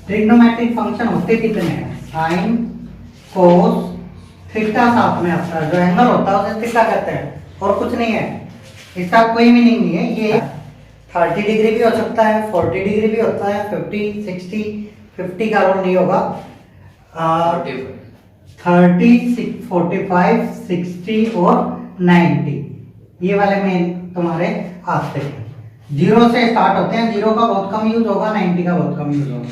Trigonometric function होते कितने हैं? साइन, कोस, थीटा साथ में आता है। जो एंगल होता है उसे थीटा कहते हैं और कुछ नहीं है, इसका कोई मीनिंग नहीं है। ये 30 डिग्री भी हो सकता है, 40 डिग्री भी होता है, 50, 60, 50 का रोल नहीं होगा, 30, 45, 60 और 90 ये वाले में तुम्हारे आते हैं। 0 से स्टार्ट होते हैं, 0 का बहुत कम यूज होगा, 90 का बहुत कम यूज होगा।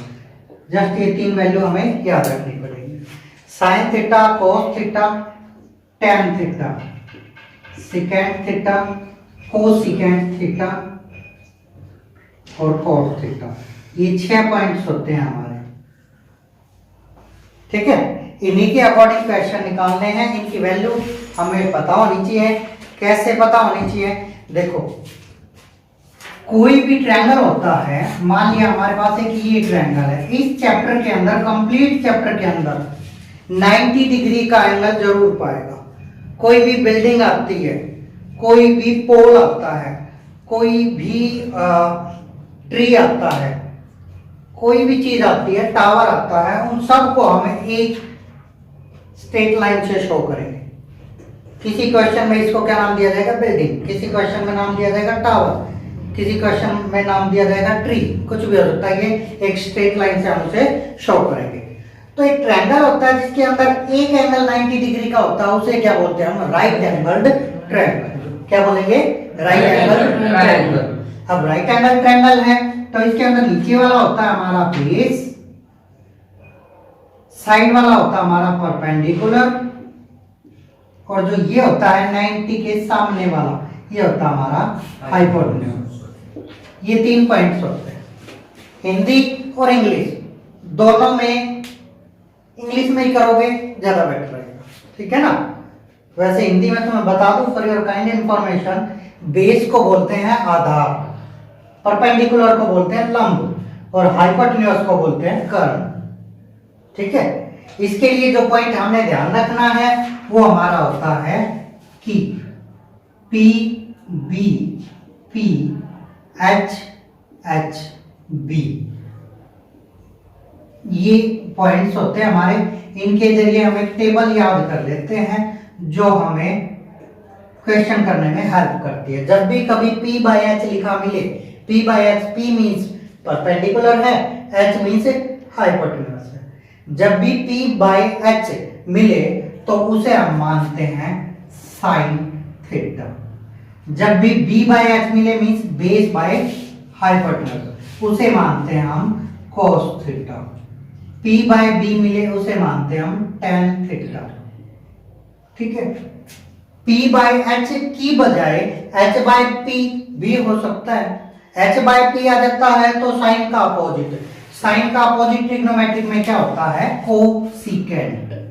जस्ट ये 3 वैल्यू हमें याद रखनी पड़ेगी। Sine theta, cos theta, tan theta, second theta, cosecant theta और कॉस थीटा, ये 6 पॉइंट्स होते हैं हमारे। ठीक है, इन्हीं के अकॉर्डिंग क्वेश्चन निकालने हैं। इनकी वैल्यू हमें पता होनी चाहिए। कैसे पता होनी चाहिए? देखो, कोई भी ट्रायंगल होता है, मान लिया हमारे पास एक ये ट्रायंगल है, इस चैप्टर के अंदर, कंप्लीट चैप्टर के अंदर 90 डिग्री का एंगल जरूर पाएगा। कोई भी बिल्डिंग आती है, कोई भी पोल आता है, कोई भी ट्री आता है, कोई भी चीज आती है, टावर आता है, उन सब को हमें एक स्ट्रेट लाइन से शो करेंगे। किसी क्वेश्चन में इसको क्या नाम दिया जाएगा? बिल्डिंग, किसी क्वेश्चन में नाम दिया जाएगा टावर, किसी क्वेश्चन में नाम दिया जाएगा ट्री, कुछ भी हो सकता है। ये एक स्ट्रेट लाइन से हम उसे शो करेंगे। तो एक ट्रायंगल होता है जिसके अंदर एक एंगल 90 डिग्री का होता है, उसे क्या बोलते हैं हम? Right angled triangle. क्या बोलेंगे? Right angle triangle. अब राइट एंगल ट्रायंगल है तो इसके अंदर नीचे वाला होता है हमारा बेस, साइड वाला होता है हमारा परपेंडिकुलर, और जो ये होता है 90 के सामने वाला, ये होता है हमारा हाइपोटेन्यूज। ये 3 पॉइंट्स होते हैं। हिंदी और इंग्लिश दोनों में, इंग्लिश में ही करोगे ज्यादा बेटर रहेगा, ठीक है ना। वैसे हिंदी में तुम्हें बता दूं for your kind information, base को बोलते हैं आधार, परपेंडिकुलर को बोलते हैं लंब और हाइपोटेन्यूज को बोलते हैं कर्ण। ठीक है, इसके लिए जो पॉइंट हमने ध्यान रखना है वो हमारा होता है कि P B P H H B, ये पॉइंट्स होते हैं हमारे। इनके जरिए हम एक टेबल याद कर लेते हैं जो हमें क्वेश्चन करने में हेल्प करती है। जब भी कभी P बाय H लिखा मिले, P by H, P means perpendicular है, H मीन्स हाइपोटेन्यूज है। जब भी P बाय H मिले तो उसे हम मानते हैं साइन थीटा। जब भी B बाय H मिले मीन्स बेस बाय हाइपोटेन्यूज, उसे मानते हैं हम cos थीटा। P बाय B मिले उसे मानते हैं हम tan थीटा। ठीक है, P बाय H की बजाय H बाय P भी हो सकता है। H बाय P आ जाता है तो साइन का अपोजिट, साइन का अपोजिट ट्रिग्नोमेट्रिक में क्या होता है? कोसिकेंट।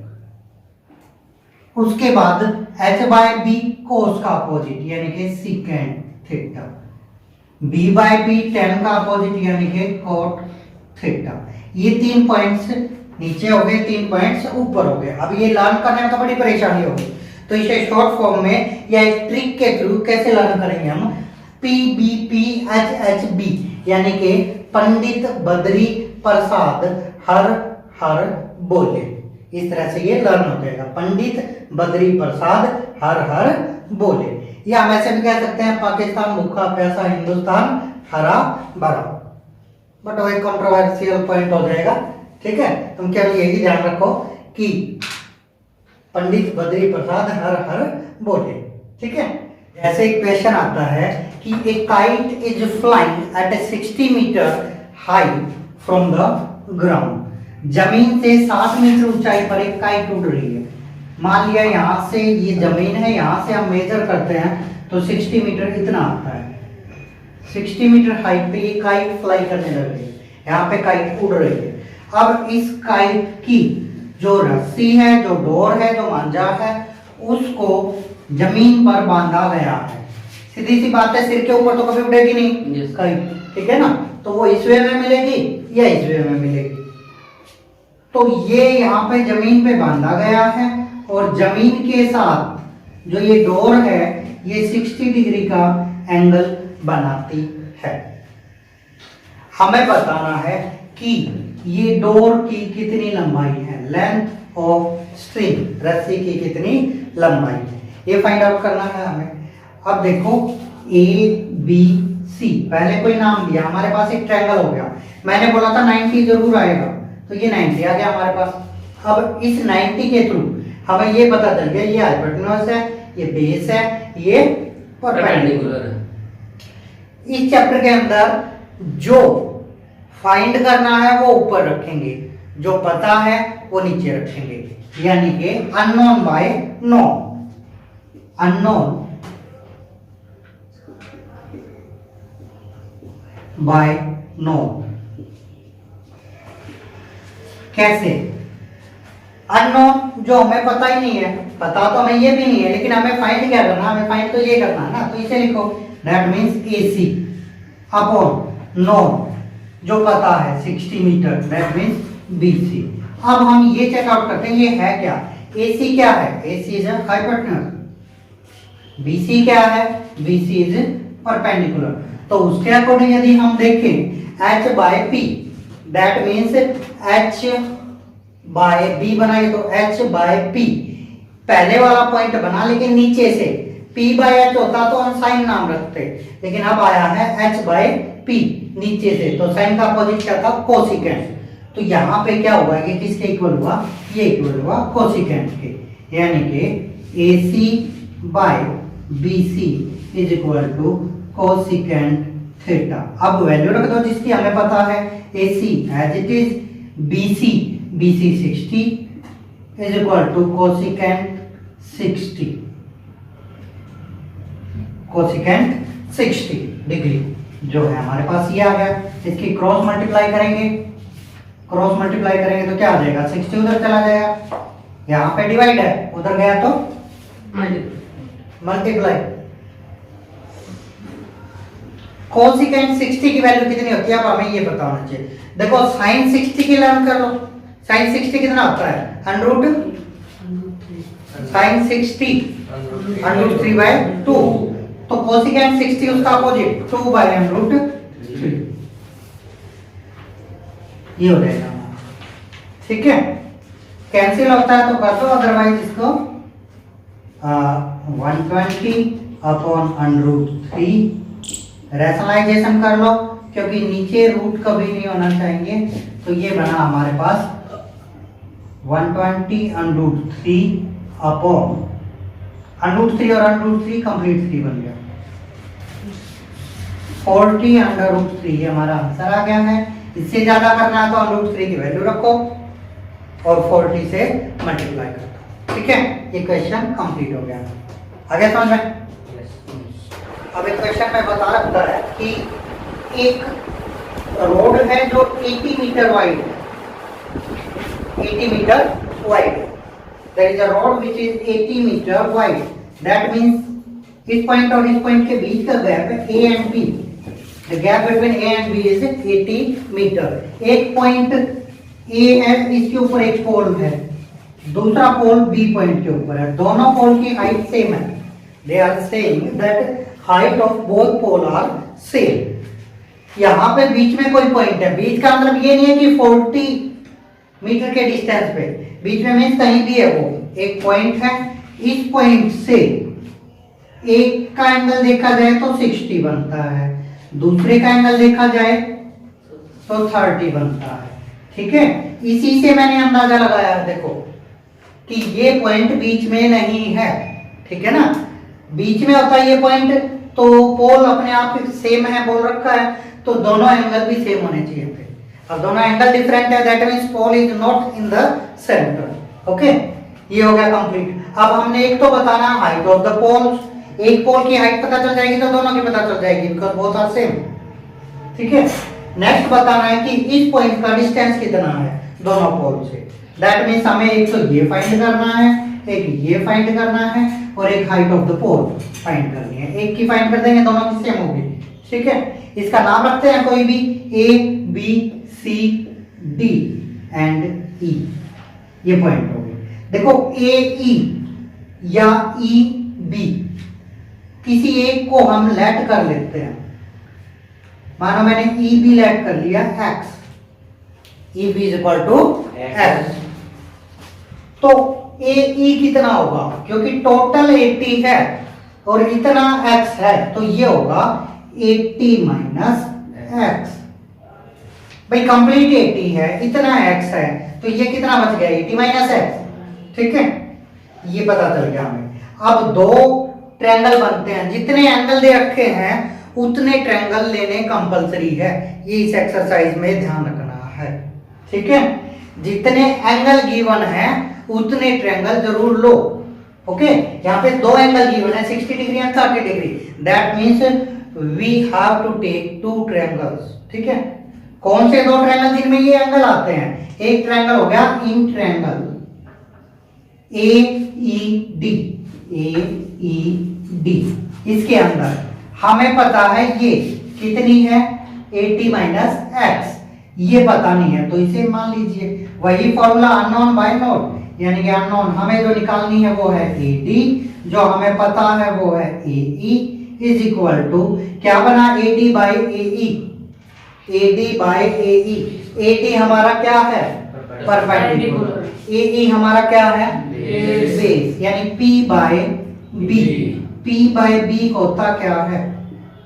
उसके बाद H बाय B कोस का अपोजिट यानी कि secant theta, B by B tan का अपोजिट यानी कि कोट थीटा। ये 3 पॉइंट्स नीचे हो गए, 3 पॉइंट्स ऊपर हो गए। अब ये लर्न करने में तो बड़ी परेशानी होगी, तो इसे शॉर्ट फॉर्म में या एक ट्रिक के थ्रू कैसे लर्न करेंगे हम? P B P H H B यानी कि पंडित बद्री प्रसाद हर हर बोले, इस तरह से ये लर्न हो जाएगा। पंडित बद्री प्रसाद हर हर बोले, या हम ऐसे भी कह सकते हैं पाकिस्तान भूखा प्यासा, हिंदुस्तान हरा भरा, बट वो एक कंट्रोवर्शियल पॉइंट हो जाएगा। ठीक है, तुम केवल यही ध्यान रखो कि पंडित बद्री प्रसाद हर हर बोले। ठीक है, ऐसे एक क्वेश्चन आता है कि a kite is flying at 60 metre high from the ground. जमीन से 60 मीटर ऊंचाई पर एक काइट उड़ रही है। मान लिया यहाँ से ये जमीन है, यहाँ से हम मेजर करते हैं तो 60 मीटर इतना आता है। 60 मीटर हाइट पे ये काइट फ्लाई करने लग रही है, यहाँ पे काइट उड़ रही है। अब इस काइट की जो रस्सी है, जो डोर है, जो मांझा है, उसको जमीन पर बांधा गया है। सीधी सी बात है, सिर के ऊपर तो कभी उड़ेगी नहीं काइट, ठीक है ना। तो वो इस वे में मिलेगी या इस वे में मिलेगी। तो ये यहाँ पे जमीन पे बांधा गया है और जमीन के साथ जो ये डोर है ये 60 डिग्री का एंगल बनाती है। हमें बताना है कि ये डोर की कितनी लंबाई है, लेंथ ऑफ स्ट्रिंग, रस्सी की कितनी लंबाई है, ये फाइंड आउट करना है हमें। अब देखो ए बी सी, पहले कोई नाम दिया, हमारे पास एक ट्रायंगल हो गया, मैंने बोला था 90 जरूर आएगा, तो ये 90 आ गया हमारे पास। अब इस 90 के थ्रू हमें ये पता चल गया ये हाइपोटेन्यूज है, ये बेस है, ये परपेंडिकुलर है। इस चैप्टर के अंदर जो फाइंड करना है वो ऊपर रखेंगे, जो पता है वो नीचे रखेंगे, यानी कि unknown by known, unknown by known. कैसे? अननोन जो हमें पता ही नहीं है, पता तो हमें ये भी नहीं है, लेकिन हमें फाइंड क्या करना, हमें फाइंड तो ये करना है ना, तो इसे लिखो that means AC upon known जो पता है 60 मीटर, दैट मीन्स BC। अब हम ये चेकआउट करते हैं ये है क्या, AC क्या है, AC इज हाइपोटेन्यूज, BC क्या है, BC इज परपेंडिकुलर। तो उसके अकॉर्डिंग यदि हम देखें H by P that means H by B बनाए तो H बाय P, पहले वाला पॉइंट बना लेकिन नीचे से P बाय H होता तो हम साइन नाम रखते, लेकिन अब आया है H बाय P नीचे से, तो साइन का अपोजिट क्या था, कोसिकेंट। तो यहाँ पे क्या हुआ, ये किसके इक्वल हुआ, ये इक्वल हुआ कोसिकेंट के, यानी कि AC by BC is equal to cosecant theta. अब वैल्यू रख दो जिसकी हमें पता है, AC as it is, BC 60 is equal to cosecant 60, cosecant 60 degree जो है हमारे पास ये आ गया। इसकी क्रॉस मल्टीप्लाई करेंगे, क्रॉस मल्टीप्लाई करेंगे तो क्या आ जाएगा, 60 उधर चला जाएगा, यहाँ पे डिवाइड है, उधर गया तो मल्टीप्लाई। कोसिकेंट 60 की वैल्यू कितनी होती है, अब हमें ये पता होना चाहिए। देखो साइन 60 की लर्न कर लो, साइन 60 कितना होता है, अंडर साइन 60 अंडर 3 बाय 2, तो कोसिकेंट 60 उसका अपोजिट 2 बाय अंडर 3, ये हो जाएगा, ठीक है। कैंसिल होता है तो कर दो, अदरवाइज इसको 120 अपॉन अंडर 3 रैशनलाइजेशन कर लो, क्योंकि नीचे रूट कभी नहीं होना चाहिए, तो ये बना हमारे पास 120 अंडर 3 अपॉन अंडर 3 और अंडर 3 कंप्लीट 3 बन गया, 40 अंडर 3 ये हमारा आंसर आ गया है। इससे ज्यादा करना है तो अंडर 3 की वैल्यू रखो और 40 से मल्टीप्लाई कर दो, ठीक है। ये क्वेश्चन कंप्लीट हो गया, आगे समझ में। अब एक क्वेश्चन में बता रखा है कि एक रोड है जो 80 मीटर वाइड है, 80 मीटर वाइड है, there is a road which is 80 metre wide, that means इस पॉइंट और इस पॉइंट के बीच का गैप है A and B, the gap between A and B is 80 metre. एक पॉइंट A है, इसके ऊपर एक पोल है, दूसरा पोल B पॉइंट के ऊपर है, दोनों पोल की हाइट सेम है, they are saying that height of both pole are same. यहाँ पे बीच में कोई पॉइंट है, बीच का मतलब ये नहीं है कि 40 मीटर के डिस्टेंस पे, बीच में मीन्स कहीं भी है, वो एक पॉइंट है, इस पॉइंट से एक का एंगल देखा जाए तो 60 बनता है, दूसरे का एंगल देखा जाए तो 30 बनता है, ठीक है। इसी से मैंने अंदाजा लगाया, देखो कि ये पॉइंट बीच में नहीं है, ठीक है ना, बीच में होता है ये पॉइंट, तो पोल अपने आप सेम है बोल रखा है, तो दोनों एंगल भी सेम होने चाहिए थे। अब दोनों एंगल डिफरेंट है, that means pole is not in the centre, okay. ये हो गया कंप्लीट। अब हमने एक तो बताना हाइट ऑफ द पोल्स, एक पोल की हाइट पता चल जाएगी तो दोनों की पता चल जाएगी, बिकॉज़ बोथ आर सेम, ठीक है। नेक्स्ट बताना है कि इस पॉइंट का डिस्टेंस कितना है दोनों पोल से, दैट मींस हमें एक तो ये फाइंड करना है, एक ये फाइंड करना है और एक height of the pole find करनी है। एक की फाइंड कर देंगे, दोनों की सेम होगी, ठीक है। इसका नाम रखते हैं कोई भी, A B C D and E, ये पॉइंट हो गए। देखो A E या E B, किसी एक को हम लेट कर लेते हैं, मानो मैंने E B लेट कर लिया X, E B is equal to x. तो ए ई कितना होगा, क्योंकि टोटल 80 है और इतना x है, तो ये होगा 80 माइनस एक्स। भाई कंप्लीट 80 है, इतना x है, तो ये कितना बच गया 80 माइनस एक्स। ठीक है, ये पता चल गया हमें। अब दो ट्रायंगल बनते हैं, जितने एंगल दे रखे हैं उतने ट्रायंगल लेने कंपलसरी है, ये इस एक्सरसाइज में ध्यान रखना है। ठीक है, जितने एंगल गिवन है उतने ट्रायंगल जरूर लो। ओके, यहाँ पे दो एंगल गिवन है 60 degree and 30 degree, that means we have to take two triangles. ठीक है, कौन से दो ट्रायंगल जिनमें ये एंगल आते हैं? एक ट्रायंगल हो गया इन ट्रायंगल AED, AED, इसके अंदर हमें पता है ये कितनी है 80 माइनस एक्स, ये पता नहीं है, तो इसे मान लीजिए वही फॉर्मूला अननोन बाय नोट, यानी कि अननोन हमें जो निकालनी है वो है AD, जो हमें पता है वो है AE इज इक्वल टू क्या बना AD by AE, AD by AE। AD हमारा क्या है? परपेंडिकुलर। AE हमारा क्या है? बेस, यानी P by B। P by B होता क्या है?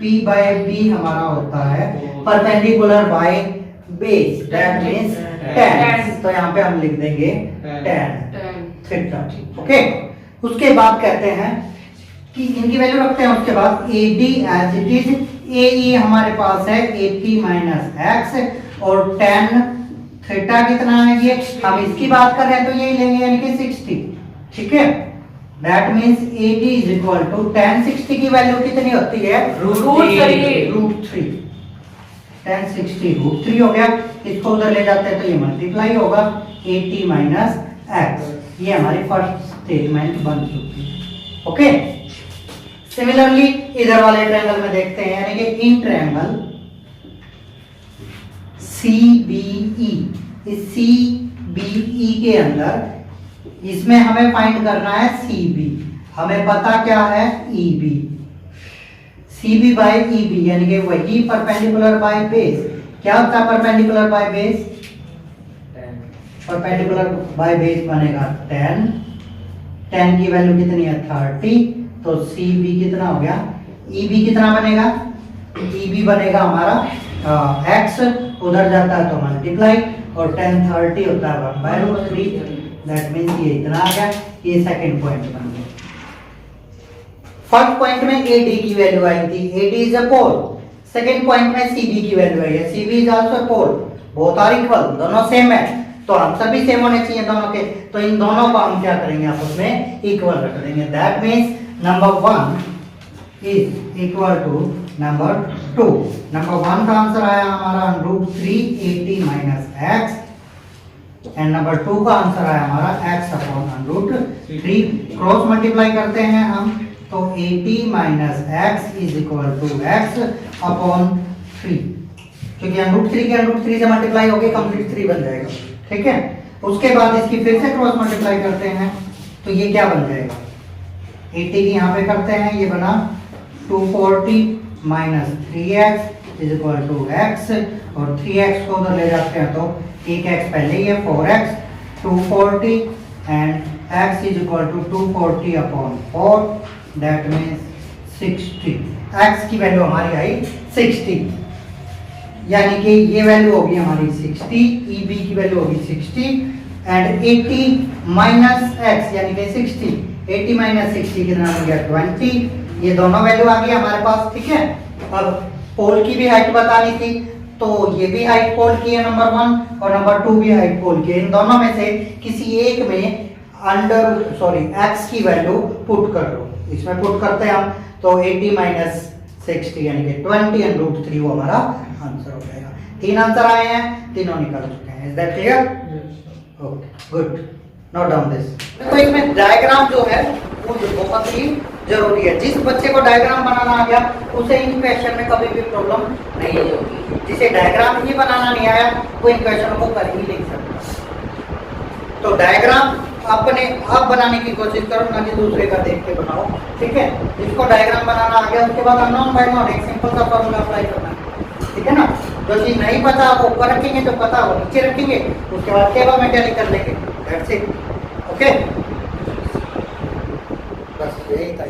P बाय B हमारा होता है perpendicular by base, that means tan। तो यहाँ पे हम लिख देंगे tan थीटा। ओके, उसके बाद कहते हैं कि इनकी वैल्यू रखते हैं, उसके बाद AD as it is, AE हमारे पास है 80 माइनस एक्स और tan थीटा कितना है, ये हम इसकी बात कर रहे हैं तो यही लेंगे, यानी कि 60। ठीक है, that means AD is equal to tan 60 की वैल्यू कितनी होती है? √3। tan 60 √3 हो गया, इसको उधर ले जाते हैं तो ये मल्टीप्लाई होगा 80 माइनस एक्स। ये हमारी फर्स्ट स्टेटमेंट बन चुकी है। ओके, सिमिलरली इधर वाले ट्रायंगल में देखते हैं, यानी कि इन ट्रायंगल CBE, इस CBE के अंदर इसमें हमें फाइंड करना है CB, हमें पता क्या है EB। CB बाय EB यानी कि वही परपेंडिकुलर बाय बेस। क्या होता है perpendicular by base? Perpendicular by base बनेगा 10, 10 की वैल्यू कितनी है 30, तो CB कितना हो गया? EB कितना बनेगा? EB बनेगा हमारा x, उधर जाता है तो मल्टीप्लाई, और 10 30 होता है 1/3, दैट मींस ये इतना आ गया। ये सेकंड पॉइंट बन गया। फर्स्ट पॉइंट में AD की वैल्यू आई थी, AD is a pole. Second point में CB की वैल्यू आई है, CB is also a pole, both are equal, दोनों सेम है, तो हम सभी सेम होने चाहिए दोनों के, तो इन दोनों को हम क्या करेंगे आपस में इक्वल रख देंगे, that means number 1 is equal to number 2। Number 1 का आंसर आया हमारा √3 80 माइनस एक्स, एंड नंबर 2 का आंसर आया हमारा x अपॉन √3। क्रॉस मल्टीप्लाई करते हैं हम, तो 80 minus x is equal to x upon 3, क्योंकि √3 के √3 से मल्टीप्लाई होके कंप्लीट 3 बन जाएगा। ठीक है, उसके बाद इसकी फिर से क्रॉस मल्टीप्लाई करते हैं, तो ये क्या बन जाएगा? 80 की यहाँ पे करते हैं, ये बना 240 minus 3x is equal to x, और 3x को उधर ले जाते हैं तो एक x पहले ही है 4x, 240 and x is equal to 240 upon 4, that means 60। x की वैल्यू हमारी आई 60, यानी कि ये वैल्यू होगी हमारी 60, EB की वैल्यू होगी 60 एंड 80 माइनस x यानी कि 60, 80 माइनस 60 कितना हो गया 20। ये दोनों वैल्यू आ गई हमारे पास। ठीक है, अब पोल की भी हाइट बतानी थी, तो ये भी हाइट पोल की है नंबर 1 और नंबर 2 भी हाइट पोल की है, इन दोनों में से किसी एक में x की वैल्यू पुट कर लो। इसमें पुट करते हैं हम, तो 80 माइनस 60 यानी कि 20 एंड √3 वो हमारा आंसर हो जाएगा। 3 आंसर आए हैं, तीनों निकल चुके हैं। Is that clear? Okay, good, note down this. तो इसमें डायग्राम जो है वो बहुत ही जरूरी है। जिस बच्चे को डायग्राम बनाना आ गया उसे इन क्वेश्चन में कभी भी प्रॉब्लम नहीं होगी। जिसे डायग्राम ही बनाना नहीं आया वो इन क्वेश्चनों को कर ही नहीं सकता। तो डायग्राम अपने आप बनाने की कोशिश करो, ना कि दूसरे का देख के बनाओ। ठीक है, जिसको डायग्राम बनाना आ गया उसके बाद अननोन बाय नोट एक सिंपल सा फॉर्मूला अप्लाई करना है। ठीक है ना? जो चीज नहीं पता आप ऊपर रखेंगे, जो पता वो नीचे रखेंगे, उसके बाद टेबल में टैली कर लेंगे। That's it. ओके, बस यही था।